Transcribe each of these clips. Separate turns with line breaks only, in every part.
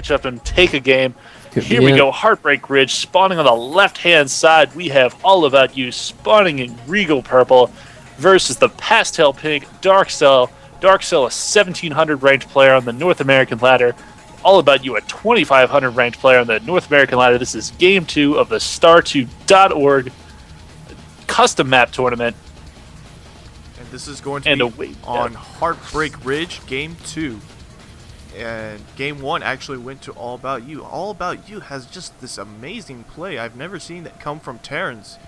matchup and take a game.
Could
Here
be
we
it.
go, Heartbreak Ridge spawning on the left-hand side. We have AllAboutYou spawning in Regal Purple versus the Pastel Pink Darkcell. Darkcell, a 1,700 ranked player on the North American ladder. AllAboutYou, a 2,500 ranked player on the North American ladder. This is Game 2 of the Star2.org custom map tournament.
And this is going to be on Heartbreak Ridge, Game 2. And Game 1 actually went to AllAboutYou. AllAboutYou has just this amazing play. I've never seen that come from Terrans.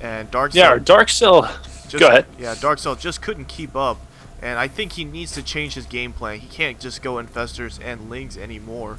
And Darkcell...
Yeah, Darkcell... Go ahead.
Yeah, Darkcell just couldn't keep up. And I think he needs to change his game plan. He can't just go Infestors and Lings anymore.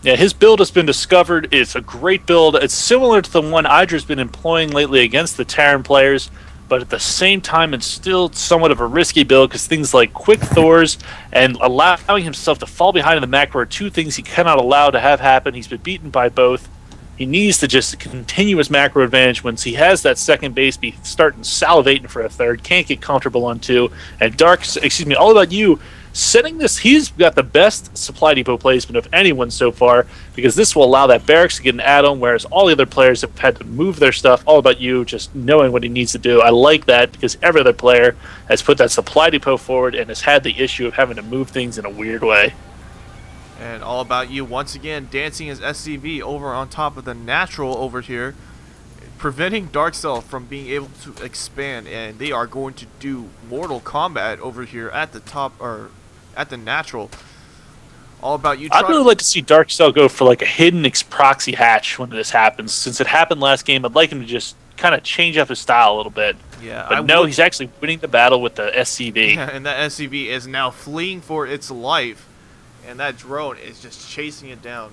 Yeah, his build has been discovered. It's a great build. It's similar to the one Idra's been employing lately against the Terran players, but at the same time, it's still somewhat of a risky build because things like quick Thors and allowing himself to fall behind in the macro are two things he cannot allow to have happen. He's been beaten by both. He needs to just continue his macro advantage. Once he has that second base, be starting salivating for a third. Can't get comfortable on two. And AllAboutYou setting this. He's got the best supply depot placement of anyone so far because this will allow that barracks to get an add-on, whereas all the other players have had to move their stuff. AllAboutYou just knowing what he needs to do. I like that because every other player has put that supply depot forward and has had the issue of having to move things in a weird way.
And AllAboutYou once again dancing his SCV over on top of the natural over here, preventing Darkcell from being able to expand. And they are going to do Mortal Kombat over here at the top, or at the natural. AllAboutYou.
I'd really like to see Darkcell go for like a hidden proxy hatch when this happens. Since it happened last game, I'd like him to just kind of change up his style a little bit.
Yeah,
but no, he's actually winning the battle with the SCV.
Yeah, and that SCV is now fleeing for its life. And that drone is just chasing it down.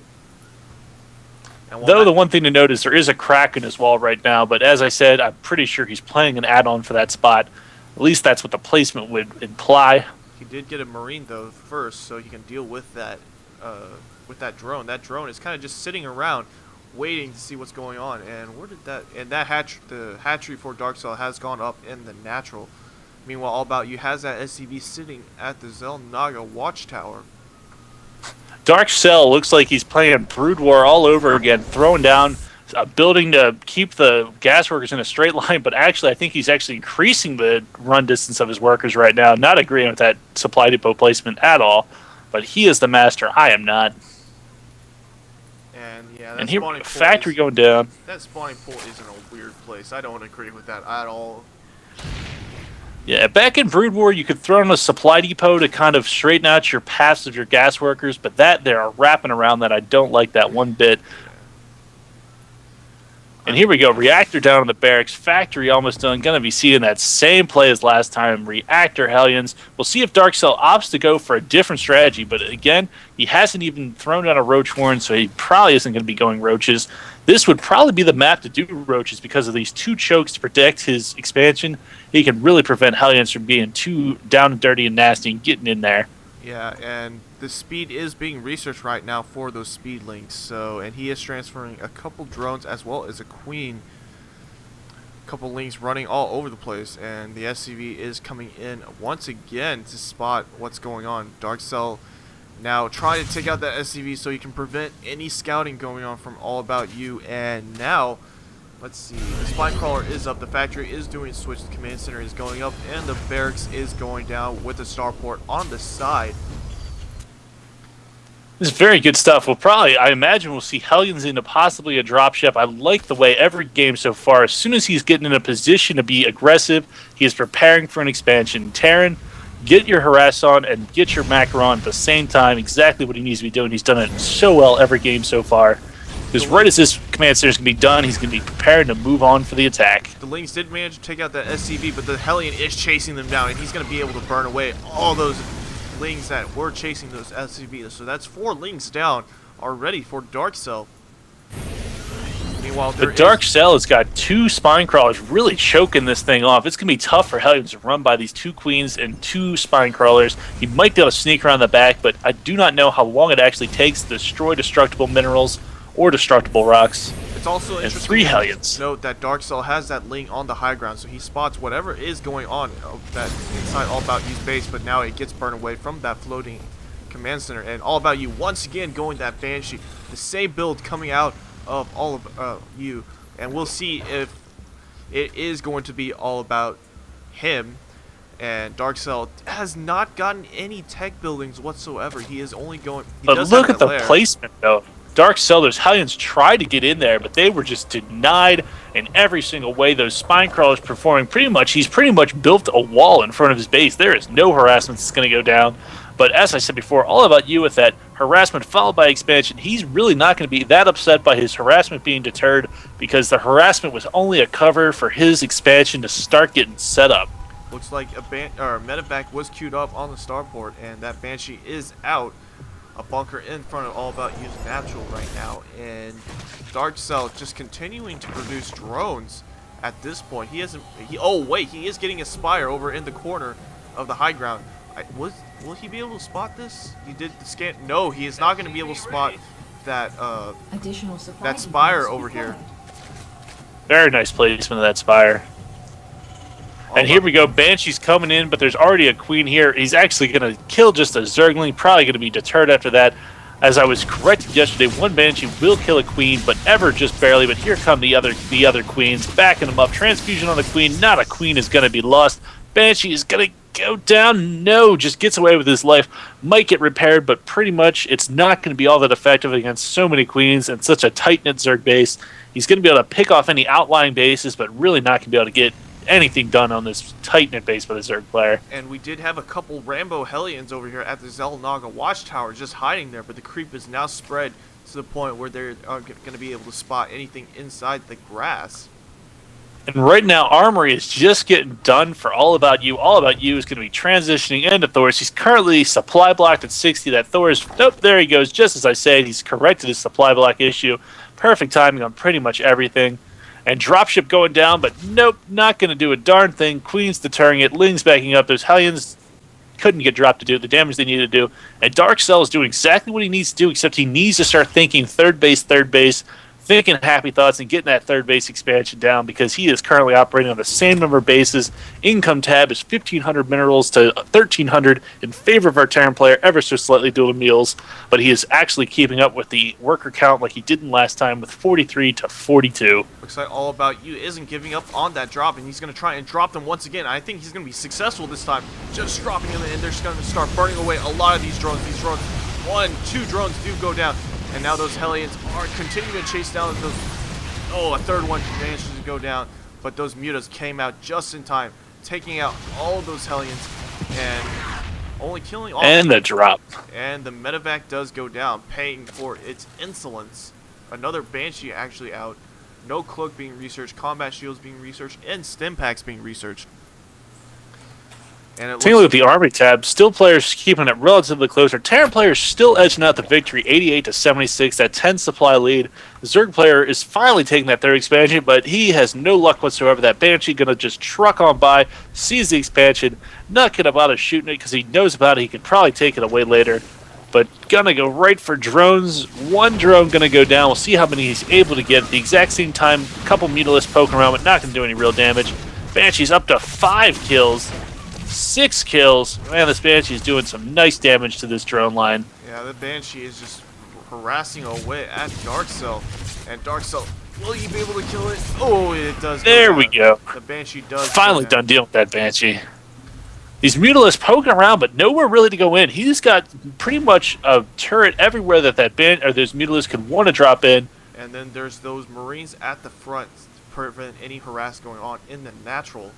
Though the one thing to note is there is a crack in his wall right now, but as I said, I'm pretty sure he's playing an add-on for that spot. At least that's what the placement would imply.
He did get a Marine though first, so he can deal with that drone. That drone is kind of just sitting around, waiting to see what's going on. And where did that? And that the hatchery for Darkcell has gone up in the natural. Meanwhile, AllAboutYou has that SCV sitting at the xel'naga watchtower.
Darkcell looks like he's playing Brood War all over again, throwing down a building to keep the gas workers in a straight line, but actually I think he's actually increasing the run distance of his workers right now. Not agreeing with that supply depot placement at all, but he is the master. I am not.
And yeah, that
and here, factory going down.
That spawning pool is in a weird place. I don't agree with that at all.
Yeah, back in Brood War, you could throw in a supply depot to kind of straighten out your paths of your gas workers, but that they are wrapping around that. I don't like that one bit. And here we go, reactor down in the barracks, factory almost done. Going to be seeing that same play as last time, reactor Hellions. We'll see if Darkcell opts to go for a different strategy, but again, he hasn't even thrown down a roach horn, so he probably isn't going to be going roaches. This would probably be the map to do roaches because of these two chokes to protect his expansion. He can really prevent Hellions from being too down and dirty and nasty and getting in there.
Yeah, and the speed is being researched right now for those speed links. So, and he is transferring a couple drones as well as a queen. A couple links running all over the place, and the SCV is coming in once again to spot what's going on. Darkcell now trying to take out that SCV so he can prevent any scouting going on from AllAboutYou. And now, let's see, the spine crawler is up, the factory is doing a switch, the command center is going up, and the barracks is going down with the starport on the side.
This is very good stuff. We'll probably, I imagine we'll see Hellions into possibly a dropship. I like the way every game so far, as soon as he's getting in a position to be aggressive, he is preparing for an expansion. Terran, get your harass on and get your macro on at the same time. Exactly what he needs to be doing. He's done it so well every game so far. Because right as this command center is going to be done, he's going to be prepared to move on for the attack.
The Lings did manage to take out that SCV, but the Hellion is chasing them down, and he's going to be able to burn away all those Lings that were chasing those SCVs. So that's 4 Lings down already for Darkcell. Meanwhile,
the Darkcell has got 2 spine crawlers really choking this thing off. It's going to be tough for Hellions to run by these 2 queens and 2 spine crawlers. He might be able to sneak around the back, but I do not know how long it actually takes to destroy destructible minerals or destructible rocks.
It's also
and
interesting
3 Hellions.
To note that Darkcell has that Ling on the high ground, so he spots whatever is going on that inside AllAboutYou's base, but now it gets burned away from that floating command center. And All About You once again going that Banshee. The same build coming out of All About You. And we'll see if it is going to be all about him. And Darkcell has not gotten any tech buildings whatsoever. He is only going...
But look at the placement, though. Darkcell, those Hellions tried to get in there, but they were just denied in every single way. Those Spine Crawlers performing he's pretty much built a wall in front of his base. There is no harassment that's going to go down. But as I said before, All About You with that harassment followed by expansion, he's really not going to be that upset by his harassment being deterred, because the harassment was only a cover for his expansion to start getting set up.
Looks like a medevac was queued up on the starport, and that Banshee is out. A bunker in front of All About You's natural right now, and Darkcell just continuing to produce drones at this point. He is getting a Spire over in the corner of the high ground. Will he be able to spot this? He did the scan. No, he is not going to be able to spot that that Spire over here.
Very nice placement of that Spire. And here we go, Banshee's coming in, but there's already a Queen here. He's actually going to kill just a Zergling, probably going to be deterred after that. As I was corrected yesterday, one Banshee will kill a Queen, but ever just barely. But here come the other Queens, backing them up. Transfusion on the Queen, not a Queen is going to be lost. Banshee is going to go down, no, just gets away with his life. Might get repaired, but pretty much it's not going to be all that effective against so many Queens and such a tight-knit Zerg base. He's going to be able to pick off any outlying bases, but really not going to be able to get anything done on this tight-knit base by the Zerg player.
And we did have a couple Rambo Hellions over here at the xel'naga watchtower just hiding there, but the creep is now spread to the point where they're going to be able to spot anything inside the grass.
And right now, Armory is just getting done for All About You. All About You is going to be transitioning into Thors. He's currently supply blocked at 60. That Thors, nope, there he goes. Just as I said, he's corrected his supply block issue. Perfect timing on pretty much everything. And dropship going down, but nope, not going to do a darn thing. Queen's deterring it. Ling's backing up. Those Hellions couldn't get dropped to do the damage they needed to do. And Darkcell is doing exactly what he needs to do, except he needs to start thinking third base, thinking happy thoughts and getting that third base expansion down, because he is currently operating on the same number of bases. Income tab is 1,500 minerals to 1,300 in favor of our Terran player, ever so slightly dual meals, but he is actually keeping up with the worker count like he didn't last time with 43 to 42.
Looks like All About You isn't giving up on that drop, and he's going to try and drop them once again. I think he's going to be successful this time, just dropping them, and they're just going to start burning away a lot of these drones. These drones, 1, 2 drones do go down. And now those Hellions are continuing to chase down those... Oh, a third one managed to go down. But those Mutas came out just in time, taking out all of those Hellions and only killing all...
And the drop.
And the medevac does go down, paying for its insolence. Another Banshee actually out. No cloak being researched, combat shields being researched, and stim packs being researched.
Taking a look at the Army tab, still players keeping it relatively close. Our Terran players still edging out the victory, 88 to 76, that 10 supply lead. The Zerg player is finally taking that third expansion, but he has no luck whatsoever. That Banshee going to just truck on by, sees the expansion, not going to bother shooting it because he knows about it. He could probably take it away later, but going to go right for drones. One drone going to go down. We'll see how many he's able to get at the exact same time. A couple Mutalisks poking around, but not going to do any real damage. Banshee's up to 5 kills. 6 kills. Man, this Banshee is doing some nice damage to this drone line.
Yeah, the Banshee is just harassing away at Darkcell. And Darkcell, will you be able to kill it? Oh, it does.
There we go.
The Banshee does.
Finally done dealing with that Banshee. These Mutalisks poking around, but nowhere really to go in. He's got pretty much a turret everywhere that those Mutalisks could want to drop in.
And then there's those Marines at the front to prevent any harass going on in the natural.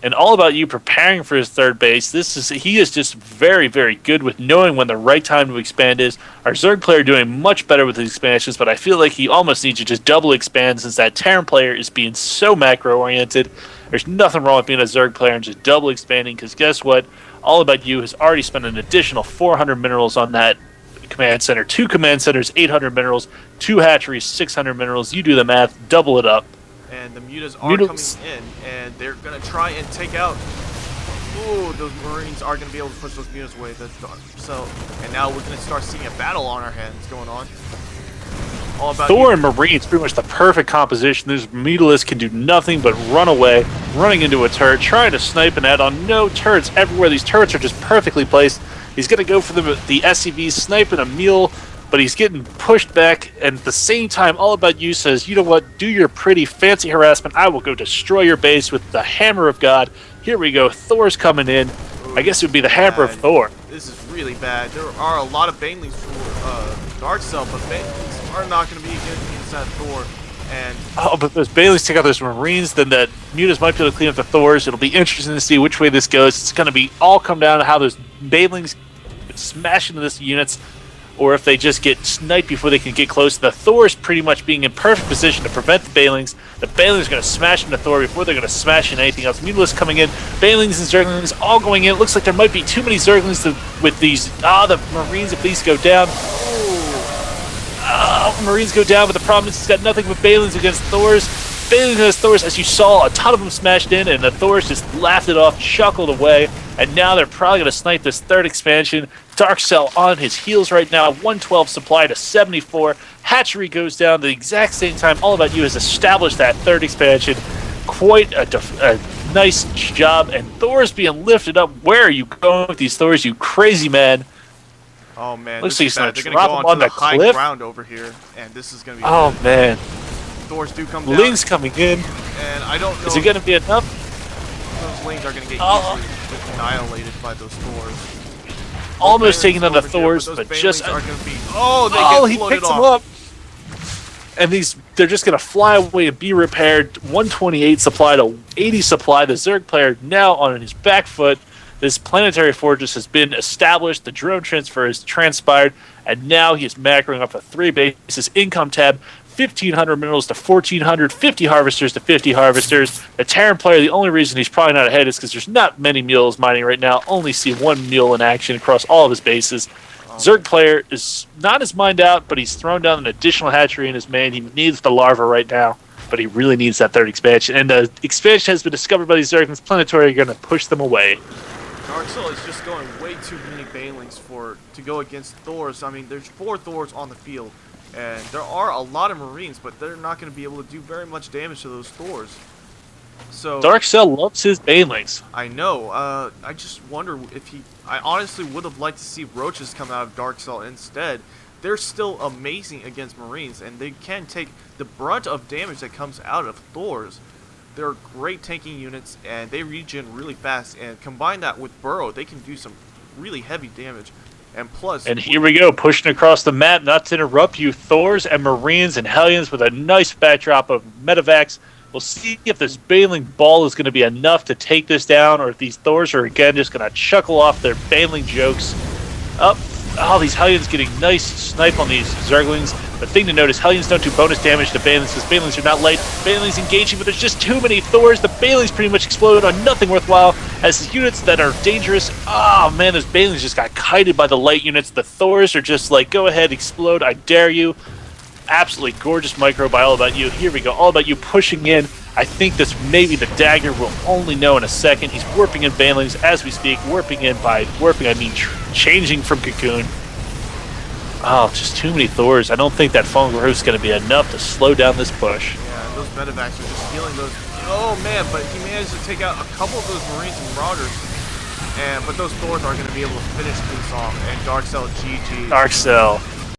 And All About You preparing for his third base. He is just very, very good with knowing when the right time to expand is. Our Zerg player doing much better with his expansions, but I feel like he almost needs to just double expand since that Terran player is being so macro-oriented. There's nothing wrong with being a Zerg player and just double expanding, because guess what? All About You has already spent an additional 400 minerals on that command center. 2 command centers, 800 minerals. 2 hatcheries, 600 minerals. You do the math, double it up.
And the Mutas are coming in, and they're going to try and take out... Ooh, those Marines are going to be able to push those Mutas away. And now we're going to start seeing a battle on our hands going on. All About
Thor and Marines, pretty much the perfect composition. These Mutalisks can do nothing but run away, running into a turret, trying to snipe and add on. No turrets everywhere. These turrets are just perfectly placed. He's going to go for the SCV, sniping a mule, but he's getting pushed back. And at the same time, AllAboutYou says, you know what, do your pretty fancy harassment. I will go destroy your base with the Hammer of God. Here we go. Thor's coming in. I guess it would be the Hammer of Thor.
This is really bad. There are a lot of banelings for Darkcell, but banelings are not going to be against that Thor. And
but those banelings take out those Marines, then the Mutas might be able to clean up the Thors. It'll be interesting to see which way this goes. It's going to be all come down to how those banelings smash into these units, or if they just get sniped before they can get close. The Thor's pretty much being in perfect position to prevent the banelings. The banelings are going to smash into Thor before they're going to smash into anything else. Mutalisks coming in, banelings and zerglings all going in. It looks like there might be too many zerglings with these. The Marines at least go down. Marines go down, but the problem is he's got nothing but banelings against Thors. Banelings against Thors, as you saw, a ton of them smashed in, and the Thors just laughed it off, chuckled away, and now they're probably going to snipe this third expansion. Darkcell on his heels right now, 112 supply to 74. Hatchery goes down at the exact same time. AllAboutYou has established that third expansion. Quite a nice job, and Thor's being lifted up. Where are you going with these Thors, you crazy man?
Oh man,
looks like he's
going
gonna
to
drop
go
him
onto
on
the
the
high
cliff.
ground over here, and this is going to be.
Oh
good.
man,
Thors do come down.
Lings coming in.
And I don't know.
Is it going to be enough?
Those Lings are going to get easily annihilated by those Thors.
Almost taking on the
here,
Thors,
but
but just
are going to be. Oh, they get floated
picks them
off.
up. And they're just going to fly away and be repaired. 128 supply to 80 supply. The Zerg player now on his back foot. This planetary fortress has been established. The drone transfer has transpired, and now he is macroing off of 3 bases. Income tab, 1,500 minerals to 1,400, 50 harvesters to 50 harvesters. The Terran player, the only reason he's probably not ahead is because there's not many mules mining right now. Only see 1 mule in action across all of his bases. Zerg player is not as mined out, but he's thrown down an additional hatchery in his main. He needs the larva right now, but he really needs that third expansion. And the expansion has been discovered by these Zerg, and this planetary are going to push them away.
Darkcell is just going way too many banelings to go against Thors. I mean, there's 4 Thors on the field, and there are a lot of Marines, but they're not going to be able to do very much damage to those Thors. So
Darkcell loves his banelings.
I know. I just wonder if I honestly would have liked to see roaches come out of Darkcell instead. They're still amazing against Marines, and they can take the brunt of damage that comes out of Thors. They're great tanking units, and they regen really fast, and combine that with Burrow, they can do some really heavy damage. And plus...
And here we go, pushing across the map, not to interrupt you, Thors and Marines and Hellions with a nice backdrop of Medivacs. We'll see if this Baneling ball is going to be enough to take this down, or if these Thors are again just going to chuckle off their Baneling jokes. Oh, these Hellions getting nice snipe on these Zerglings. The thing to note is Hellions don't do bonus damage to Banelings because Banelings are not light. Banelings engaging, but there's just too many Thors. The Banelings pretty much exploded on nothing worthwhile as units that are dangerous. Oh man, those Banelings just got kited by the light units. The Thors are just like, go ahead, explode, I dare you. Absolutely gorgeous micro by AllAboutYou. Here we go, AllAboutYou pushing in. I think this maybe the dagger will only know in a second. He's warping in Banelings as we speak. Warping in by warping, I mean changing from Cocoon. Oh, just too many Thors. I don't think that Fungal Roost is going to be enough to slow down this push.
Yeah, those Medivacs are just healing those. Oh man, but he managed to take out a couple of those Marines and Marauders. But those Thors are going to be able to finish things off. And Darkcell GG.
Darkcell.